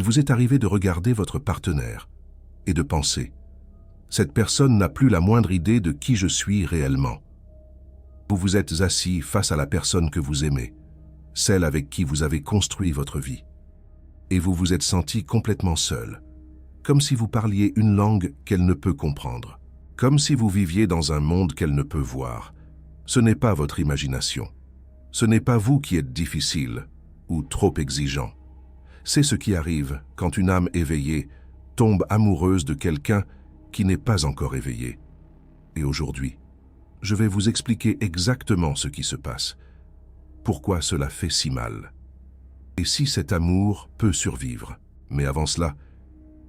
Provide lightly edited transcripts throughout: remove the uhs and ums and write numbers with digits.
vous est arrivé de regarder votre partenaire et de penser « Cette personne n'a plus la moindre idée de qui je suis réellement ». Vous vous êtes assis face à la personne que vous aimez, celle avec qui vous avez construit votre vie. Et vous vous êtes senti complètement seul, comme si vous parliez une langue qu'elle ne peut comprendre, comme si vous viviez dans un monde qu'elle ne peut voir. Ce n'est pas votre imagination. Ce n'est pas vous qui êtes difficile ou trop exigeant. C'est ce qui arrive quand une âme éveillée tombe amoureuse de quelqu'un qui n'est pas encore éveillé. Et aujourd'hui, je vais vous expliquer exactement ce qui se passe, pourquoi cela fait si mal, et si cet amour peut survivre. Mais avant cela,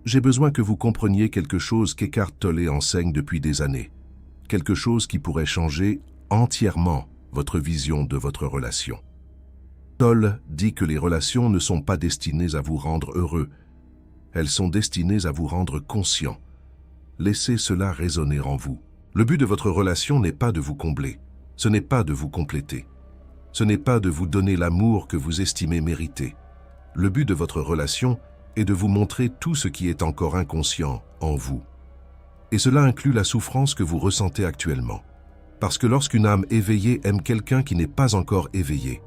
j'ai besoin que vous compreniez quelque chose qu'Eckhart Tolle enseigne depuis des années, quelque chose qui pourrait changer entièrement votre vision de votre relation. Tolle dit que les relations ne sont pas destinées à vous rendre heureux, elles sont destinées à vous rendre conscient. Laissez cela résonner en vous. Le but de votre relation n'est pas de vous combler, ce n'est pas de vous compléter, ce n'est pas de vous donner l'amour que vous estimez mériter. Le but de votre relation est de vous montrer tout ce qui est encore inconscient en vous. Et cela inclut la souffrance que vous ressentez actuellement. Parce que lorsqu'une âme éveillée aime quelqu'un qui n'est pas encore éveillé,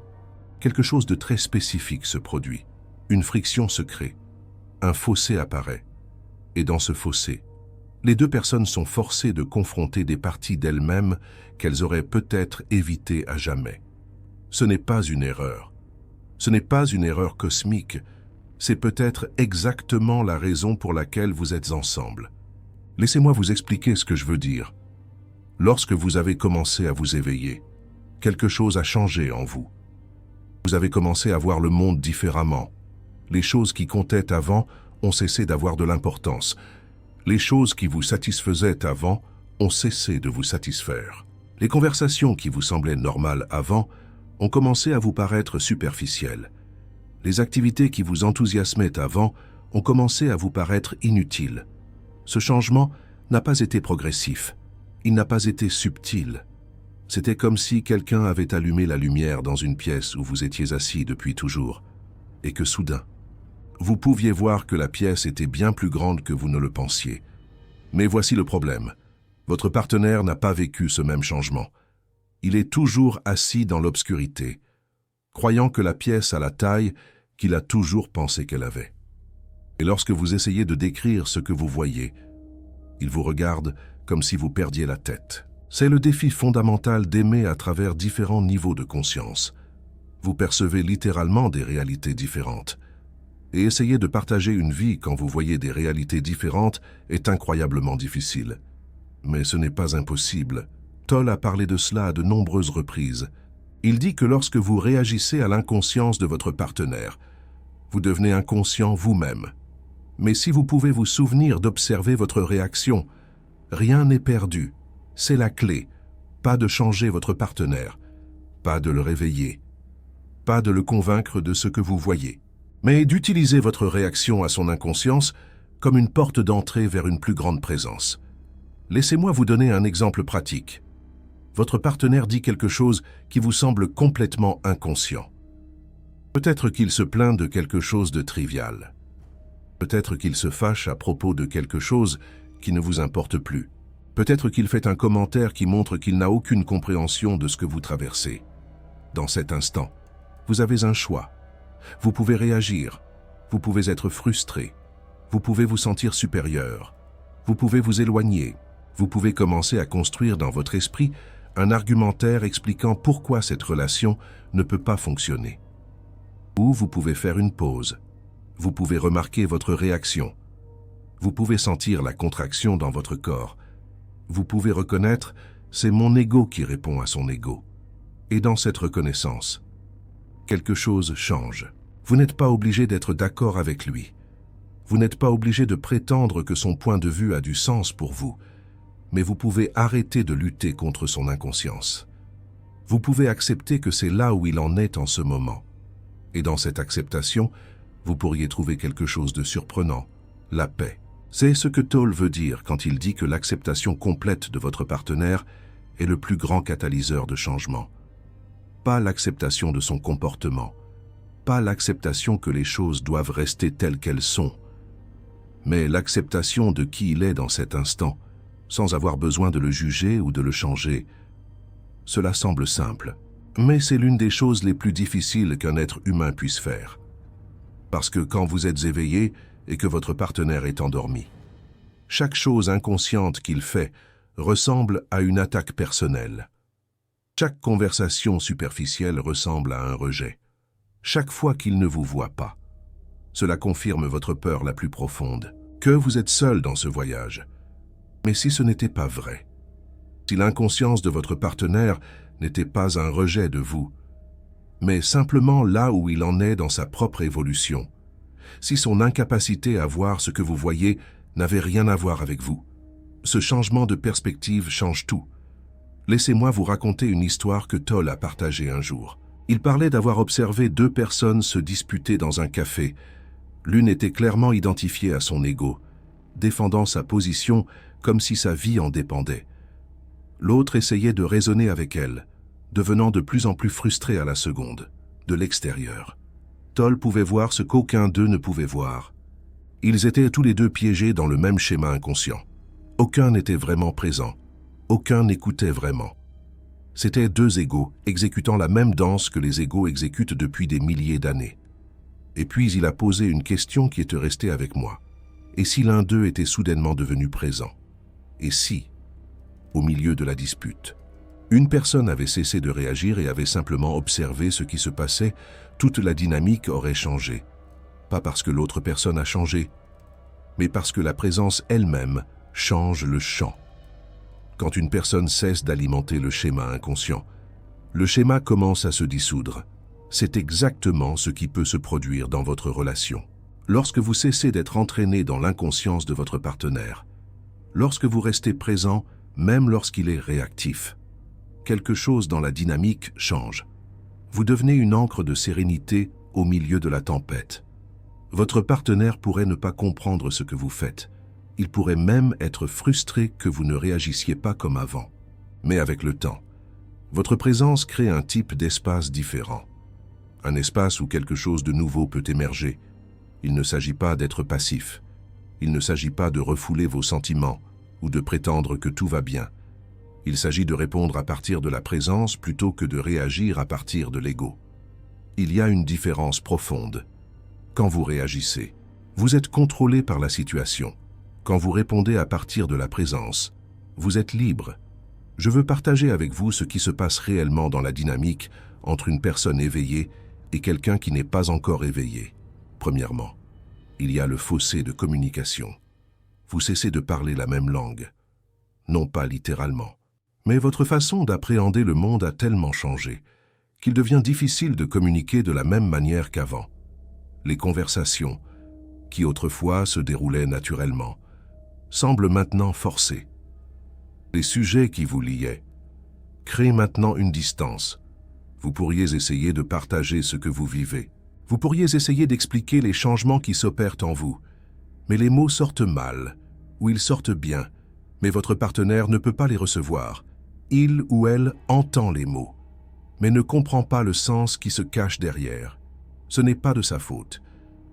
quelque chose de très spécifique se produit. Une friction se crée, un fossé apparaît. Et dans ce fossé, les deux personnes sont forcées de confronter des parties d'elles-mêmes qu'elles auraient peut-être évitées à jamais. Ce n'est pas une erreur. Ce n'est pas une erreur cosmique. C'est peut-être exactement la raison pour laquelle vous êtes ensemble. Laissez-moi vous expliquer ce que je veux dire. Lorsque vous avez commencé à vous éveiller, quelque chose a changé en vous. Vous avez commencé à voir le monde différemment. Les choses qui comptaient avant ont cessé d'avoir de l'importance. Les choses qui vous satisfaisaient avant ont cessé de vous satisfaire. Les conversations qui vous semblaient normales avant ont commencé à vous paraître superficielles. Les activités qui vous enthousiasmaient avant ont commencé à vous paraître inutiles. Ce changement n'a pas été progressif. Il n'a pas été subtil. C'était comme si quelqu'un avait allumé la lumière dans une pièce où vous étiez assis depuis toujours, et que soudain, vous pouviez voir que la pièce était bien plus grande que vous ne le pensiez. Mais voici le problème. Votre partenaire n'a pas vécu ce même changement. Il est toujours assis dans l'obscurité, croyant que la pièce a la taille qu'il a toujours pensé qu'elle avait. Et lorsque vous essayez de décrire ce que vous voyez, il vous regarde comme si vous perdiez la tête. C'est le défi fondamental d'aimer à travers différents niveaux de conscience. Vous percevez littéralement des réalités différentes. Et essayer de partager une vie quand vous voyez des réalités différentes est incroyablement difficile. Mais ce n'est pas impossible. Tolle a parlé de cela à de nombreuses reprises. Il dit que lorsque vous réagissez à l'inconscience de votre partenaire, vous devenez inconscient vous-même. Mais si vous pouvez vous souvenir d'observer votre réaction, rien n'est perdu. C'est la clé. Pas de changer votre partenaire, pas de le réveiller, pas de le convaincre de ce que vous voyez, mais d'utiliser votre réaction à son inconscience comme une porte d'entrée vers une plus grande présence. Laissez-moi vous donner un exemple pratique. Votre partenaire dit quelque chose qui vous semble complètement inconscient. Peut-être qu'il se plaint de quelque chose de trivial. Peut-être qu'il se fâche à propos de quelque chose qui ne vous importe plus. Peut-être qu'il fait un commentaire qui montre qu'il n'a aucune compréhension de ce que vous traversez. Dans cet instant, vous avez un choix. Vous pouvez réagir, vous pouvez être frustré, vous pouvez vous sentir supérieur, vous pouvez vous éloigner, vous pouvez commencer à construire dans votre esprit un argumentaire expliquant pourquoi cette relation ne peut pas fonctionner. Ou vous pouvez faire une pause, vous pouvez remarquer votre réaction, vous pouvez sentir la contraction dans votre corps, vous pouvez reconnaître « c'est mon ego qui répond à son ego ». Et dans cette reconnaissance, quelque chose change. Vous n'êtes pas obligé d'être d'accord avec lui. Vous n'êtes pas obligé de prétendre que son point de vue a du sens pour vous, mais vous pouvez arrêter de lutter contre son inconscience. Vous pouvez accepter que c'est là où il en est en ce moment. Et dans cette acceptation, vous pourriez trouver quelque chose de surprenant, la paix. C'est ce que Tolle veut dire quand il dit que l'acceptation complète de votre partenaire est le plus grand catalyseur de changement. Pas l'acceptation de son comportement, pas l'acceptation que les choses doivent rester telles qu'elles sont, mais l'acceptation de qui il est dans cet instant, sans avoir besoin de le juger ou de le changer. Cela semble simple, mais c'est l'une des choses les plus difficiles qu'un être humain puisse faire. Parce que quand vous êtes éveillé et que votre partenaire est endormi, chaque chose inconsciente qu'il fait ressemble à une attaque personnelle. Chaque conversation superficielle ressemble à un rejet. Chaque fois qu'il ne vous voit pas, cela confirme votre peur la plus profonde, que vous êtes seul dans ce voyage. Mais si ce n'était pas vrai, si l'inconscience de votre partenaire n'était pas un rejet de vous, mais simplement là où il en est dans sa propre évolution, si son incapacité à voir ce que vous voyez n'avait rien à voir avec vous, ce changement de perspective change tout. Laissez-moi vous raconter une histoire que Toll a partagée un jour. Il parlait d'avoir observé deux personnes se disputer dans un café. L'une était clairement identifiée à son ego, défendant sa position comme si sa vie en dépendait. L'autre essayait de raisonner avec elle, devenant de plus en plus frustré à la seconde, de l'extérieur. Toll pouvait voir ce qu'aucun d'eux ne pouvait voir. Ils étaient tous les deux piégés dans le même schéma inconscient. Aucun n'était vraiment présent. Aucun n'écoutait vraiment. C'étaient deux égos exécutant la même danse que les égos exécutent depuis des milliers d'années. Et puis il a posé une question qui est restée avec moi. Et si l'un d'eux était soudainement devenu présent? Et si, au milieu de la dispute, une personne avait cessé de réagir et avait simplement observé ce qui se passait, toute la dynamique aurait changé. Pas parce que l'autre personne a changé, mais parce que la présence elle-même change le champ. Quand une personne cesse d'alimenter le schéma inconscient, le schéma commence à se dissoudre. C'est exactement ce qui peut se produire dans votre relation. Lorsque vous cessez d'être entraîné dans l'inconscience de votre partenaire, lorsque vous restez présent, même lorsqu'il est réactif, quelque chose dans la dynamique change. Vous devenez une ancre de sérénité au milieu de la tempête. Votre partenaire pourrait ne pas comprendre ce que vous faites. Il pourrait même être frustré que vous ne réagissiez pas comme avant. Mais avec le temps, votre présence crée un type d'espace différent. Un espace où quelque chose de nouveau peut émerger. Il ne s'agit pas d'être passif. Il ne s'agit pas de refouler vos sentiments ou de prétendre que tout va bien. Il s'agit de répondre à partir de la présence plutôt que de réagir à partir de l'ego. Il y a une différence profonde. Quand vous réagissez, vous êtes contrôlé par la situation. Quand vous répondez à partir de la présence, vous êtes libre. Je veux partager avec vous ce qui se passe réellement dans la dynamique entre une personne éveillée et quelqu'un qui n'est pas encore éveillé. Premièrement, il y a le fossé de communication. Vous cessez de parler la même langue. Non pas littéralement, mais votre façon d'appréhender le monde a tellement changé qu'il devient difficile de communiquer de la même manière qu'avant. Les conversations, qui autrefois se déroulaient naturellement, semblent maintenant forcées. Les sujets qui vous liaient créent maintenant une distance. Vous pourriez essayer de partager ce que vous vivez. Vous pourriez essayer d'expliquer les changements qui s'opèrent en vous. Mais les mots sortent mal, ou ils sortent bien, mais votre partenaire ne peut pas les recevoir. Il ou elle entend les mots, mais ne comprend pas le sens qui se cache derrière. Ce n'est pas de sa faute.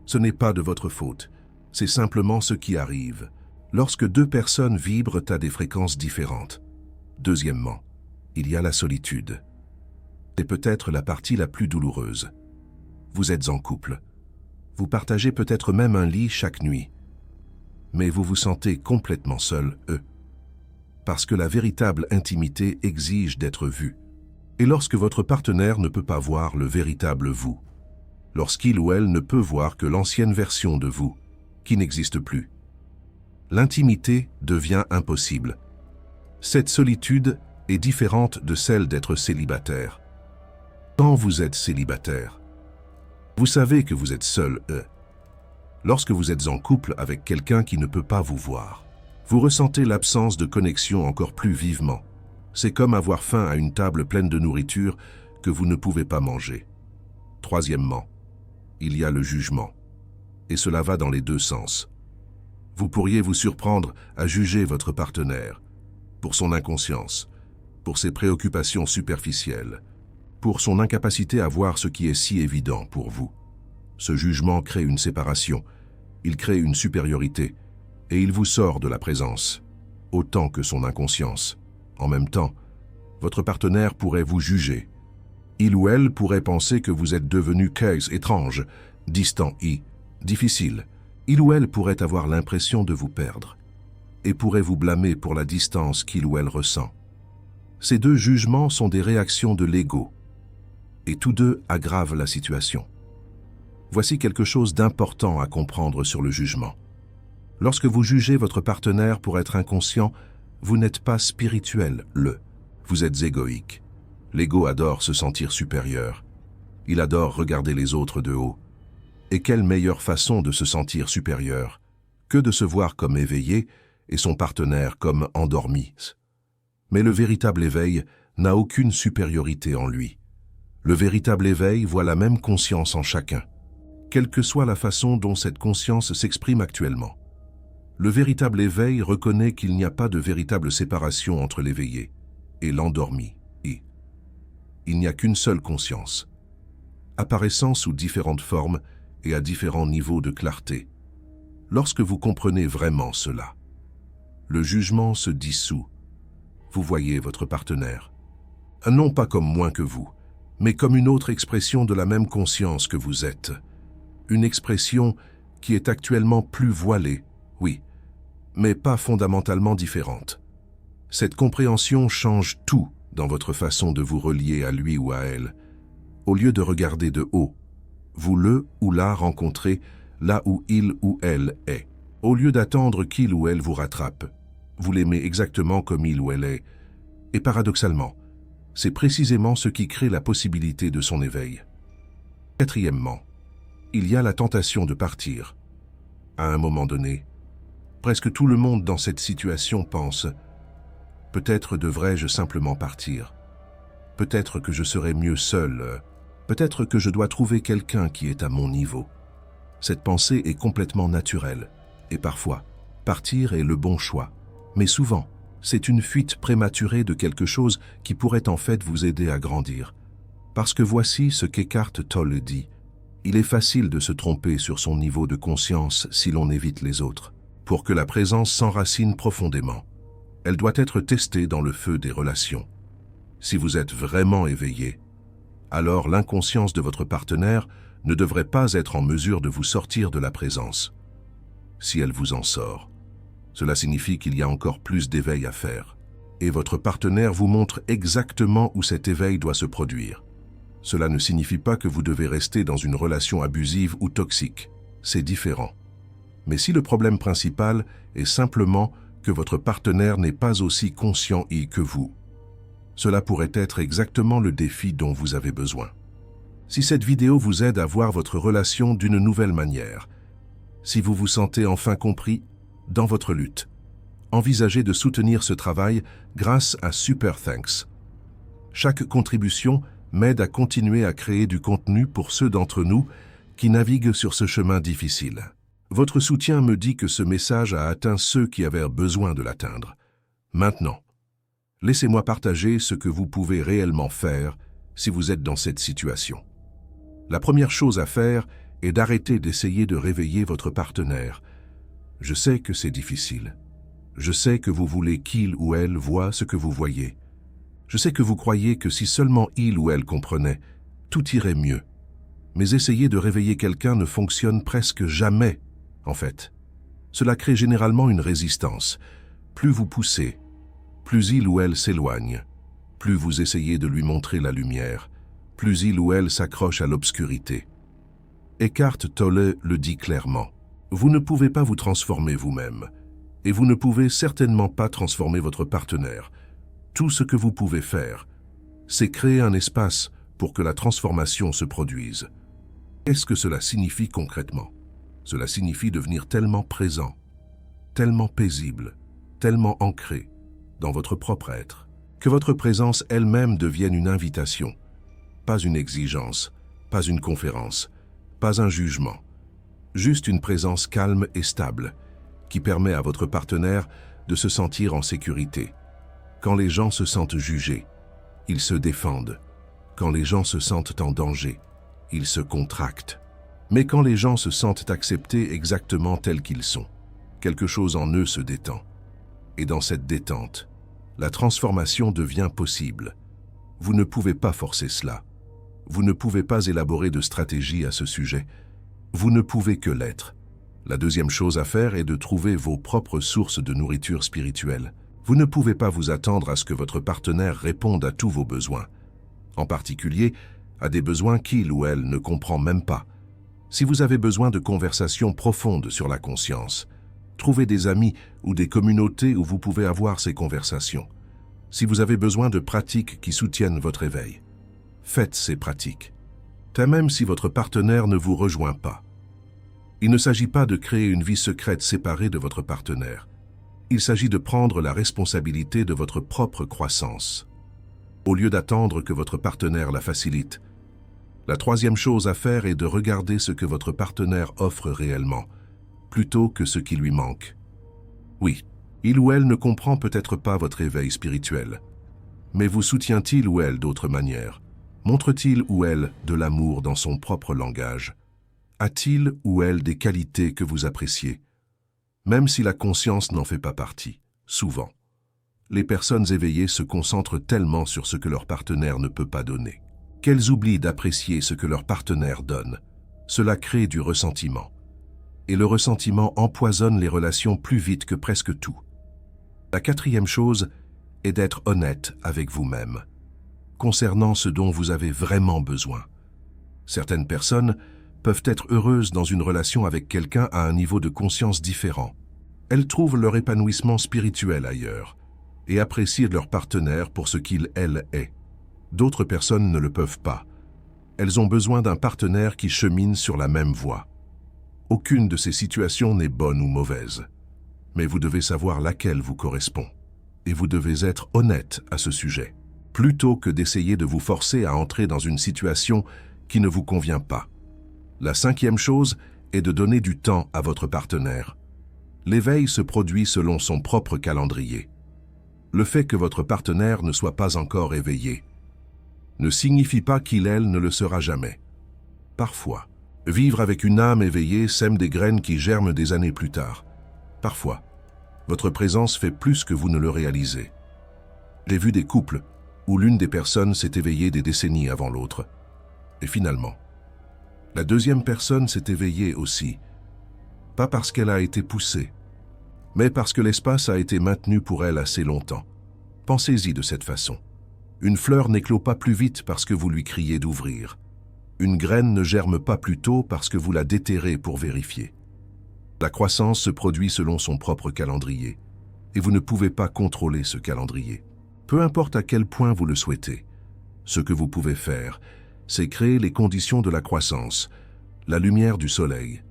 Ce n'est pas de votre faute. C'est simplement ce qui arrive lorsque deux personnes vibrent à des fréquences différentes. Deuxièmement, il y a la solitude. C'est peut-être la partie la plus douloureuse. Vous êtes en couple. Vous partagez peut-être même un lit chaque nuit. Mais vous vous sentez complètement seul, parce que la véritable intimité exige d'être vue. Et lorsque votre partenaire ne peut pas voir le véritable vous, lorsqu'il ou elle ne peut voir que l'ancienne version de vous, qui n'existe plus, l'intimité devient impossible. Cette solitude est différente de celle d'être célibataire. Quand vous êtes célibataire, vous savez que vous êtes seul, Lorsque vous êtes en couple avec quelqu'un qui ne peut pas vous voir, vous ressentez l'absence de connexion encore plus vivement. C'est comme avoir faim à une table pleine de nourriture que vous ne pouvez pas manger. Troisièmement, il y a le jugement. Et cela va dans les deux sens. Vous pourriez vous surprendre à juger votre partenaire pour son inconscience, pour ses préoccupations superficielles, pour son incapacité à voir ce qui est si évident pour vous. Ce jugement crée une séparation, il crée une supériorité, et il vous sort de la présence, autant que son inconscience. En même temps, votre partenaire pourrait vous juger. Il ou elle pourrait penser que vous êtes devenu étrange, distant difficile. Il ou elle pourrait avoir l'impression de vous perdre et pourrait vous blâmer pour la distance qu'il ou elle ressent. Ces deux jugements sont des réactions de l'ego et tous deux aggravent la situation. Voici quelque chose d'important à comprendre sur le jugement. Lorsque vous jugez votre partenaire pour être inconscient, vous n'êtes pas spirituel, vous êtes égoïque. L'ego adore se sentir supérieur. Il adore regarder les autres de haut. Et quelle meilleure façon de se sentir supérieur que de se voir comme éveillé et son partenaire comme endormi. Mais le véritable éveil n'a aucune supériorité en lui. Le véritable éveil voit la même conscience en chacun, quelle que soit la façon dont cette conscience s'exprime actuellement. Le véritable éveil reconnaît qu'il n'y a pas de véritable séparation entre l'éveillé et l'endormi. Il n'y a qu'une seule conscience, apparaissant sous différentes formes et à différents niveaux de clarté. Lorsque vous comprenez vraiment cela, le jugement se dissout. Vous voyez votre partenaire, non pas comme moins que vous, mais comme une autre expression de la même conscience que vous êtes. Une expression qui est actuellement plus voilée, oui, mais pas fondamentalement différente. Cette compréhension change tout dans votre façon de vous relier à lui ou à elle. Au lieu de regarder de haut, vous le ou la rencontrez là où il ou elle est. Au lieu d'attendre qu'il ou elle vous rattrape, vous l'aimez exactement comme il ou elle est. Et paradoxalement, c'est précisément ce qui crée la possibilité de son éveil. Quatrièmement, il y a la tentation de partir. À un moment donné, presque tout le monde dans cette situation pense « Peut-être devrais-je simplement partir. Peut-être que je serai mieux seul. Peut-être que je dois trouver quelqu'un qui est à mon niveau. » Cette pensée est complètement naturelle. Et parfois, partir est le bon choix. Mais souvent, c'est une fuite prématurée de quelque chose qui pourrait en fait vous aider à grandir. Parce que voici ce qu'Eckhart Tolle dit. Il est facile de se tromper sur son niveau de conscience si l'on évite les autres. Pour que la présence s'enracine profondément, elle doit être testée dans le feu des relations. Si vous êtes vraiment éveillé, alors l'inconscience de votre partenaire ne devrait pas être en mesure de vous sortir de la présence. Si elle vous en sort, cela signifie qu'il y a encore plus d'éveil à faire. Et votre partenaire vous montre exactement où cet éveil doit se produire. Cela ne signifie pas que vous devez rester dans une relation abusive ou toxique. C'est différent. Mais si le problème principal est simplement que votre partenaire n'est pas aussi conscient que vous, cela pourrait être exactement le défi dont vous avez besoin. Si cette vidéo vous aide à voir votre relation d'une nouvelle manière, si vous vous sentez enfin compris dans votre lutte, envisagez de soutenir ce travail grâce à Super Thanks. Chaque contribution m'aide à continuer à créer du contenu pour ceux d'entre nous qui naviguent sur ce chemin difficile. Votre soutien me dit que ce message a atteint ceux qui avaient besoin de l'atteindre. Maintenant, laissez-moi partager ce que vous pouvez réellement faire si vous êtes dans cette situation. La première chose à faire est d'arrêter d'essayer de réveiller votre partenaire. Je sais que c'est difficile. Je sais que vous voulez qu'il ou elle voie ce que vous voyez. Je sais que vous croyez que si seulement il ou elle comprenait, tout irait mieux. Mais essayer de réveiller quelqu'un ne fonctionne presque jamais, en fait. Cela crée généralement une résistance. Plus vous poussez, plus il ou elle s'éloigne. Plus vous essayez de lui montrer la lumière, plus il ou elle s'accroche à l'obscurité. Eckhart Tolle le dit clairement. Vous ne pouvez pas vous transformer vous-même, et vous ne pouvez certainement pas transformer votre partenaire. Tout ce que vous pouvez faire, c'est créer un espace pour que la transformation se produise. Qu'est-ce que cela signifie concrètement? Cela signifie devenir tellement présent, tellement paisible, tellement ancré dans votre propre être, que votre présence elle-même devienne une invitation, pas une exigence, pas une conférence, pas un jugement, juste une présence calme et stable qui permet à votre partenaire de se sentir en sécurité. Quand les gens se sentent jugés, ils se défendent. Quand les gens se sentent en danger, ils se contractent. Mais quand les gens se sentent acceptés exactement tels qu'ils sont, quelque chose en eux se détend. Et dans cette détente, la transformation devient possible. Vous ne pouvez pas forcer cela. Vous ne pouvez pas élaborer de stratégie à ce sujet. Vous ne pouvez que l'être. La deuxième chose à faire est de trouver vos propres sources de nourriture spirituelle. Vous ne pouvez pas vous attendre à ce que votre partenaire réponde à tous vos besoins, en particulier à des besoins qu'il ou elle ne comprend même pas. Si vous avez besoin de conversations profondes sur la conscience, trouvez des amis ou des communautés où vous pouvez avoir ces conversations. Si vous avez besoin de pratiques qui soutiennent votre éveil, faites ces pratiques, même si votre partenaire ne vous rejoint pas. Il ne s'agit pas de créer une vie secrète séparée de votre partenaire. Il s'agit de prendre la responsabilité de votre propre croissance, au lieu d'attendre que votre partenaire la facilite. La troisième chose à faire est de regarder ce que votre partenaire offre réellement, plutôt que ce qui lui manque. Oui, il ou elle ne comprend peut-être pas votre éveil spirituel, mais vous soutient-il ou elle d'autres manières? Montre-t-il ou elle de l'amour dans son propre langage? A-t-il ou elle des qualités que vous appréciez? Même si la conscience n'en fait pas partie, souvent, les personnes éveillées se concentrent tellement sur ce que leur partenaire ne peut pas donner, qu'elles oublient d'apprécier ce que leur partenaire donne. Cela crée du ressentiment. Et le ressentiment empoisonne les relations plus vite que presque tout. La quatrième chose est d'être honnête avec vous-même, concernant ce dont vous avez vraiment besoin. Certaines personnes peuvent être heureuses dans une relation avec quelqu'un à un niveau de conscience différent. Elles trouvent leur épanouissement spirituel ailleurs et apprécient leur partenaire pour ce qu'il, elle, est. D'autres personnes ne le peuvent pas. Elles ont besoin d'un partenaire qui chemine sur la même voie. Aucune de ces situations n'est bonne ou mauvaise, mais vous devez savoir laquelle vous correspond. Et vous devez être honnête à ce sujet, plutôt que d'essayer de vous forcer à entrer dans une situation qui ne vous convient pas. La cinquième chose est de donner du temps à votre partenaire. L'éveil se produit selon son propre calendrier. Le fait que votre partenaire ne soit pas encore éveillé ne signifie pas qu'il, elle, ne le sera jamais. Parfois, vivre avec une âme éveillée sème des graines qui germent des années plus tard. Parfois, votre présence fait plus que vous ne le réalisez. J'ai vu des couples où l'une des personnes s'est éveillée des décennies avant l'autre. Et finalement, la deuxième personne s'est éveillée aussi, pas parce qu'elle a été poussée, mais parce que l'espace a été maintenu pour elle assez longtemps. Pensez-y de cette façon. Une fleur n'éclot pas plus vite parce que vous lui criez d'ouvrir. Une graine ne germe pas plus tôt parce que vous la déterrez pour vérifier. La croissance se produit selon son propre calendrier, et vous ne pouvez pas contrôler ce calendrier. Peu importe à quel point vous le souhaitez, ce que vous pouvez faire, c'est créer les conditions de la croissance, la lumière du soleil,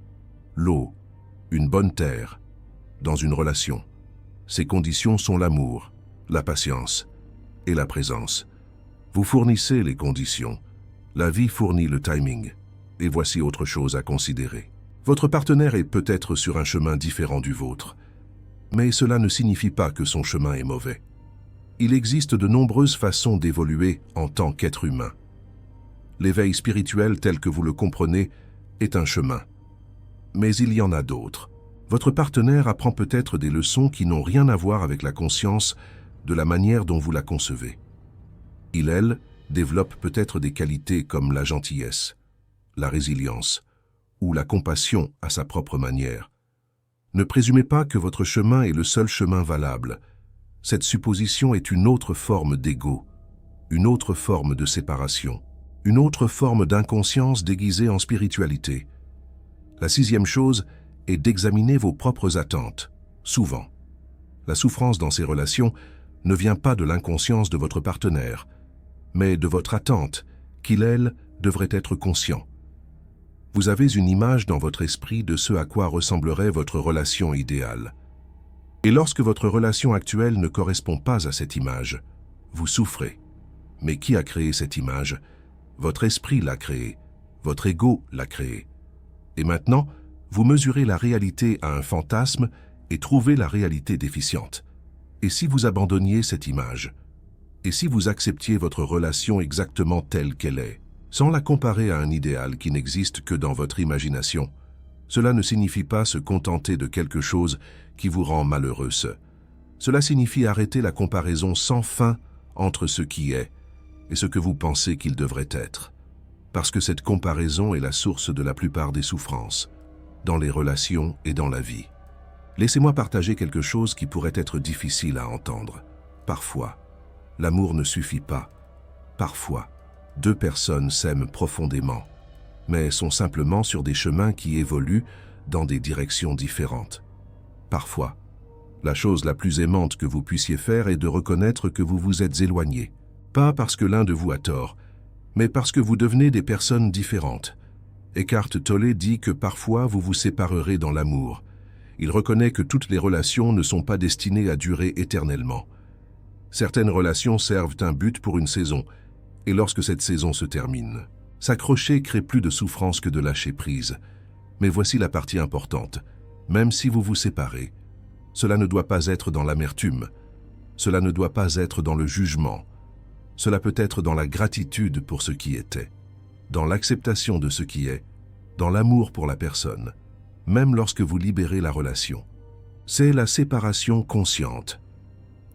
l'eau, une bonne terre, dans une relation. Ces conditions sont l'amour, la patience et la présence. Vous fournissez les conditions. La vie fournit le timing. Et voici autre chose à considérer. Votre partenaire est peut-être sur un chemin différent du vôtre, mais cela ne signifie pas que son chemin est mauvais. Il existe de nombreuses façons d'évoluer en tant qu'être humain. L'éveil spirituel tel que vous le comprenez est un chemin. Mais il y en a d'autres. Votre partenaire apprend peut-être des leçons qui n'ont rien à voir avec la conscience de la manière dont vous la concevez. Il, elle, développe peut-être des qualités comme la gentillesse, la résilience ou la compassion à sa propre manière. Ne présumez pas que votre chemin est le seul chemin valable. Cette supposition est une autre forme d'ego, une autre forme de séparation, une autre forme d'inconscience déguisée en spiritualité. La sixième chose est d'examiner vos propres attentes, souvent. La souffrance dans ces relations ne vient pas de l'inconscience de votre partenaire, mais de votre attente, qu'il, elle, devrait être conscient. Vous avez une image dans votre esprit de ce à quoi ressemblerait votre relation idéale. Et lorsque votre relation actuelle ne correspond pas à cette image, vous souffrez. Mais qui a créé cette image? Votre esprit l'a créée, votre ego l'a créée. Et maintenant, vous mesurez la réalité à un fantasme et trouvez la réalité déficiente. Et si vous abandonniez cette image? Et si vous acceptiez votre relation exactement telle qu'elle est? sans la comparer à un idéal qui n'existe que dans votre imagination. Cela ne signifie pas se contenter de quelque chose qui vous rend malheureuse. Cela signifie arrêter la comparaison sans fin entre ce qui est et ce que vous pensez qu'il devrait être. Parce que cette comparaison est la source de la plupart des souffrances, dans les relations et dans la vie. Laissez-moi partager quelque chose qui pourrait être difficile à entendre. Parfois, l'amour ne suffit pas. Parfois, deux personnes s'aiment profondément, mais sont simplement sur des chemins qui évoluent dans des directions différentes. Parfois, la chose la plus aimante que vous puissiez faire est de reconnaître que vous vous êtes éloignés. Pas parce que l'un de vous a tort, mais parce que vous devenez des personnes différentes. Eckhart Tolle dit que parfois vous vous séparerez dans l'amour. Il reconnaît que toutes les relations ne sont pas destinées à durer éternellement. Certaines relations servent un but pour une saison, et lorsque cette saison se termine, s'accrocher crée plus de souffrance que de lâcher prise. Mais voici la partie importante. Même si vous vous séparez, cela ne doit pas être dans l'amertume. Cela ne doit pas être dans le jugement. Cela peut être dans la gratitude pour ce qui était, dans l'acceptation de ce qui est, dans l'amour pour la personne, même lorsque vous libérez la relation. C'est la séparation consciente.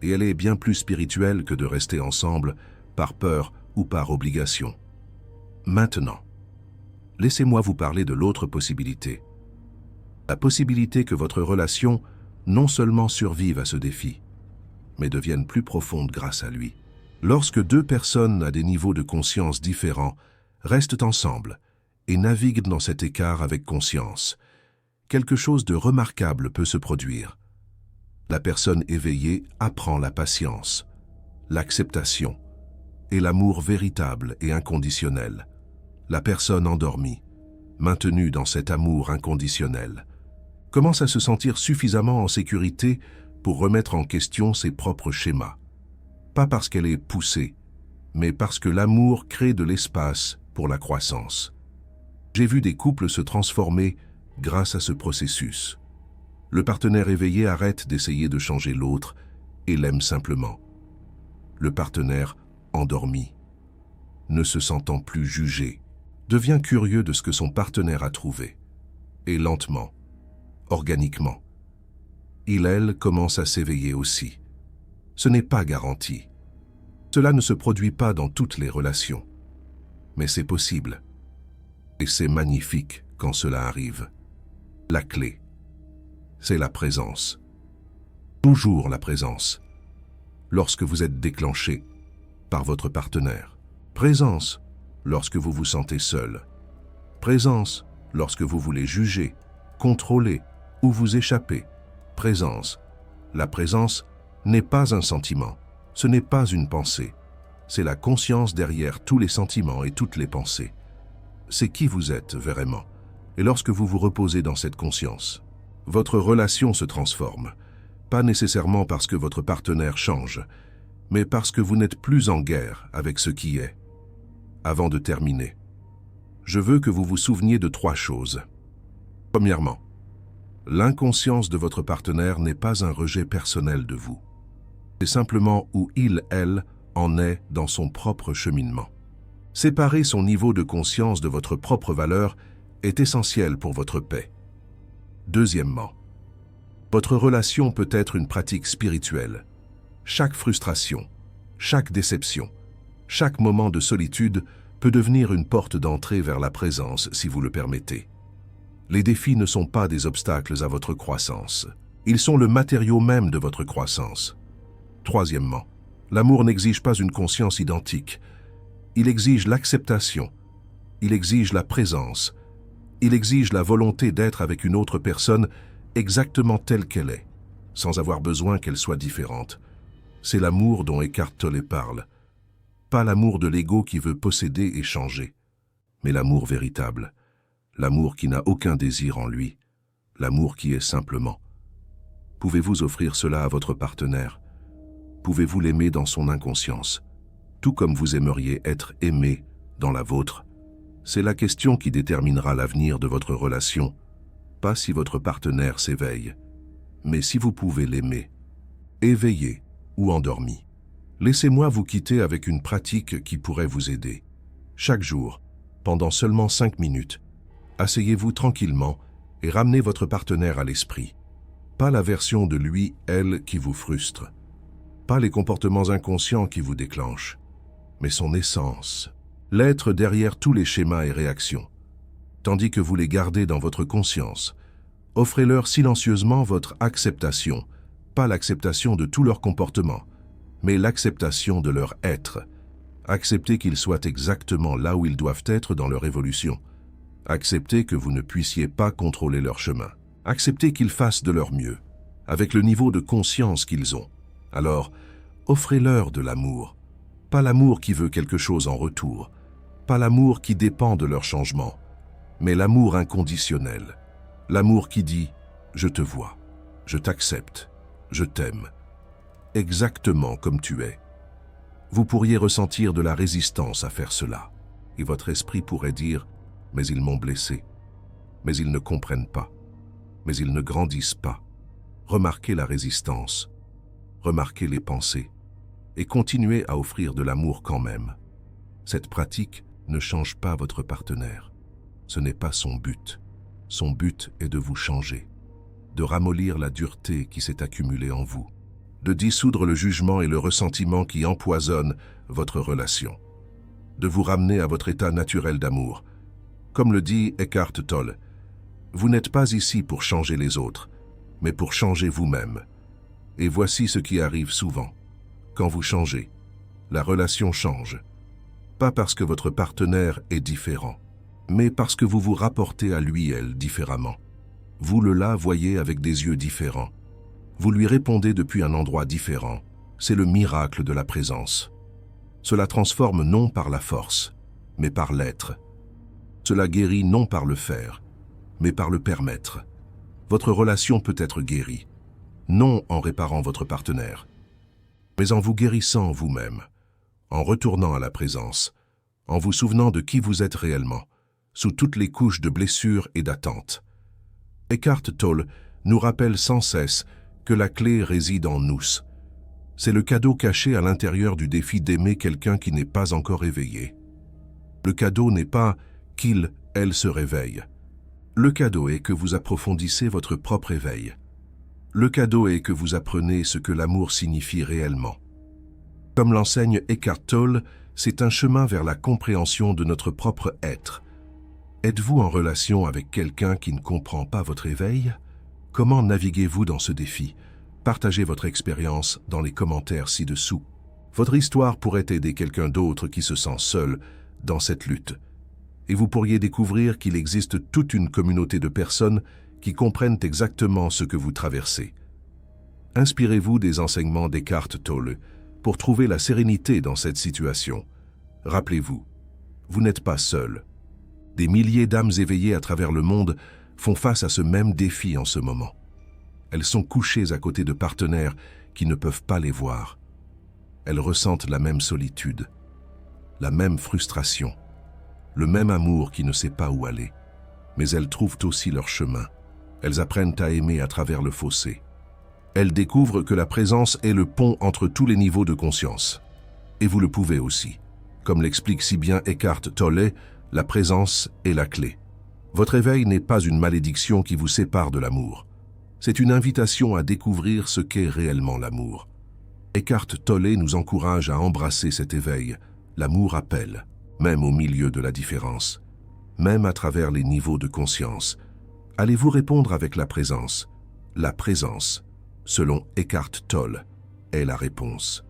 Et elle est bien plus spirituelle que de rester ensemble par peur ou par obligation. Maintenant, laissez-moi vous parler de l'autre possibilité. La possibilité que votre relation non seulement survive à ce défi, mais devienne plus profonde grâce à lui. Lorsque deux personnes à des niveaux de conscience différents restent ensemble et naviguent dans cet écart avec conscience, quelque chose de remarquable peut se produire. La personne éveillée apprend la patience, l'acceptation et l'amour véritable et inconditionnel. La personne endormie, maintenue dans cet amour inconditionnel, commence à se sentir suffisamment en sécurité pour remettre en question ses propres schémas. Pas parce qu'elle est poussée, mais parce que l'amour crée de l'espace pour la croissance. J'ai vu des couples se transformer grâce à ce processus. Le partenaire éveillé arrête d'essayer de changer l'autre et l'aime simplement. Le partenaire endormi, ne se sentant plus jugé, devient curieux de ce que son partenaire a trouvé. Et lentement, organiquement, elle commence à s'éveiller aussi. Ce n'est pas garanti. Cela ne se produit pas dans toutes les relations. Mais c'est possible. Et c'est magnifique quand cela arrive. La clé, c'est la présence. Toujours la présence. Lorsque vous êtes déclenché par votre partenaire. Présence lorsque vous vous sentez seul. Présence lorsque vous voulez juger, contrôler ou vous échapper. Présence. La présence n'est pas un sentiment, ce n'est pas une pensée. C'est la conscience derrière tous les sentiments et toutes les pensées. C'est qui vous êtes vraiment. Et lorsque vous vous reposez dans cette conscience, votre relation se transforme. Pas nécessairement parce que votre partenaire change, mais parce que vous n'êtes plus en guerre avec ce qui est. Avant de terminer, je veux que vous vous souveniez de 3 choses. Premièrement, l'inconscience de votre partenaire n'est pas un rejet personnel de vous. C'est simplement où elle en est dans son propre cheminement. Séparer son niveau de conscience de votre propre valeur est essentiel pour votre paix. Deuxièmement, votre relation peut être une pratique spirituelle. Chaque frustration, chaque déception, chaque moment de solitude peut devenir une porte d'entrée vers la présence si vous le permettez. Les défis ne sont pas des obstacles à votre croissance. Ils sont le matériau même de votre croissance. Troisièmement, l'amour n'exige pas une conscience identique. Il exige l'acceptation. Il exige la présence. Il exige la volonté d'être avec une autre personne exactement telle qu'elle est, sans avoir besoin qu'elle soit différente. C'est l'amour dont Eckhart Tolle parle. Pas l'amour de l'ego qui veut posséder et changer, mais l'amour véritable. L'amour qui n'a aucun désir en lui. L'amour qui est simplement. Pouvez-vous offrir cela à votre partenaire? Pouvez-vous l'aimer dans son inconscience, tout comme vous aimeriez être aimé dans la vôtre? C'est la question qui déterminera l'avenir de votre relation, pas si votre partenaire s'éveille, mais si vous pouvez l'aimer, éveillé ou endormi. Laissez-moi vous quitter avec une pratique qui pourrait vous aider. Chaque jour, pendant seulement 5 minutes. Asseyez-vous tranquillement et ramenez votre partenaire à l'esprit. Pas la version de lui, elle, qui vous frustre. Pas les comportements inconscients qui vous déclenchent, mais son essence, l'être derrière tous les schémas et réactions. Tandis que vous les gardez dans votre conscience, offrez-leur silencieusement votre acceptation, pas l'acceptation de tout leur comportement, mais l'acceptation de leur être. Acceptez qu'ils soient exactement là où ils doivent être dans leur évolution. Acceptez que vous ne puissiez pas contrôler leur chemin. Acceptez qu'ils fassent de leur mieux, avec le niveau de conscience qu'ils ont. Alors, offrez-leur de l'amour. Pas l'amour qui veut quelque chose en retour, pas l'amour qui dépend de leur changement, mais l'amour inconditionnel. L'amour qui dit « je te vois, je t'accepte, je t'aime », exactement comme tu es. Vous pourriez ressentir de la résistance à faire cela, et votre esprit pourrait dire « mais ils m'ont blessé, mais ils ne comprennent pas, mais ils ne grandissent pas ». Remarquez la résistance, remarquez les pensées, et continuez à offrir de l'amour quand même. Cette pratique ne change pas votre partenaire. Ce n'est pas son but. Son but est de vous changer, de ramollir la dureté qui s'est accumulée en vous, de dissoudre le jugement et le ressentiment qui empoisonnent votre relation, de vous ramener à votre état naturel d'amour. Comme le dit Eckhart Tolle, vous n'êtes pas ici pour changer les autres, mais pour changer vous-même. Et voici ce qui arrive souvent. Quand vous changez, la relation change. Pas parce que votre partenaire est différent, mais parce que vous vous rapportez à lui/elle différemment. Vous la voyez avec des yeux différents. Vous lui répondez depuis un endroit différent. C'est le miracle de la présence. Cela transforme non par la force, mais par l'être. Cela guérit non par le faire, mais par le permettre. Votre relation peut être guérie, non en réparant votre partenaire, mais en vous guérissant vous-même, en retournant à la présence, en vous souvenant de qui vous êtes réellement, sous toutes les couches de blessures et d'attentes. Eckhart Tolle nous rappelle sans cesse que la clé réside en nous. C'est le cadeau caché à l'intérieur du défi d'aimer quelqu'un qui n'est pas encore éveillé. Le cadeau n'est pas qu'il, elle se réveille. Le cadeau est que vous approfondissez votre propre éveil. Le cadeau est que vous apprenez ce que l'amour signifie réellement. Comme l'enseigne Eckhart Tolle, c'est un chemin vers la compréhension de notre propre être. Êtes-vous en relation avec quelqu'un qui ne comprend pas votre éveil? Comment naviguez-vous dans ce défi? Partagez votre expérience dans les commentaires ci-dessous. Votre histoire pourrait aider quelqu'un d'autre qui se sent seul dans cette lutte. Et vous pourriez découvrir qu'il existe toute une communauté de personnes qui comprennent exactement ce que vous traversez. Inspirez-vous des enseignements d'Eckhart Tolle pour trouver la sérénité dans cette situation. Rappelez-vous, vous n'êtes pas seul. Des milliers d'âmes éveillées à travers le monde font face à ce même défi en ce moment. Elles sont couchées à côté de partenaires qui ne peuvent pas les voir. Elles ressentent la même solitude, la même frustration, le même amour qui ne sait pas où aller. Mais elles trouvent aussi leur chemin. Elles apprennent à aimer à travers le fossé. Elles découvrent que la présence est le pont entre tous les niveaux de conscience. Et vous le pouvez aussi. Comme l'explique si bien Eckhart Tolle, la présence est la clé. Votre éveil n'est pas une malédiction qui vous sépare de l'amour. C'est une invitation à découvrir ce qu'est réellement l'amour. Eckhart Tolle nous encourage à embrasser cet éveil. L'amour appelle, même au milieu de la différence, même à travers les niveaux de conscience. Allez-vous répondre avec la présence? La présence, selon Eckhart Tolle, est la réponse.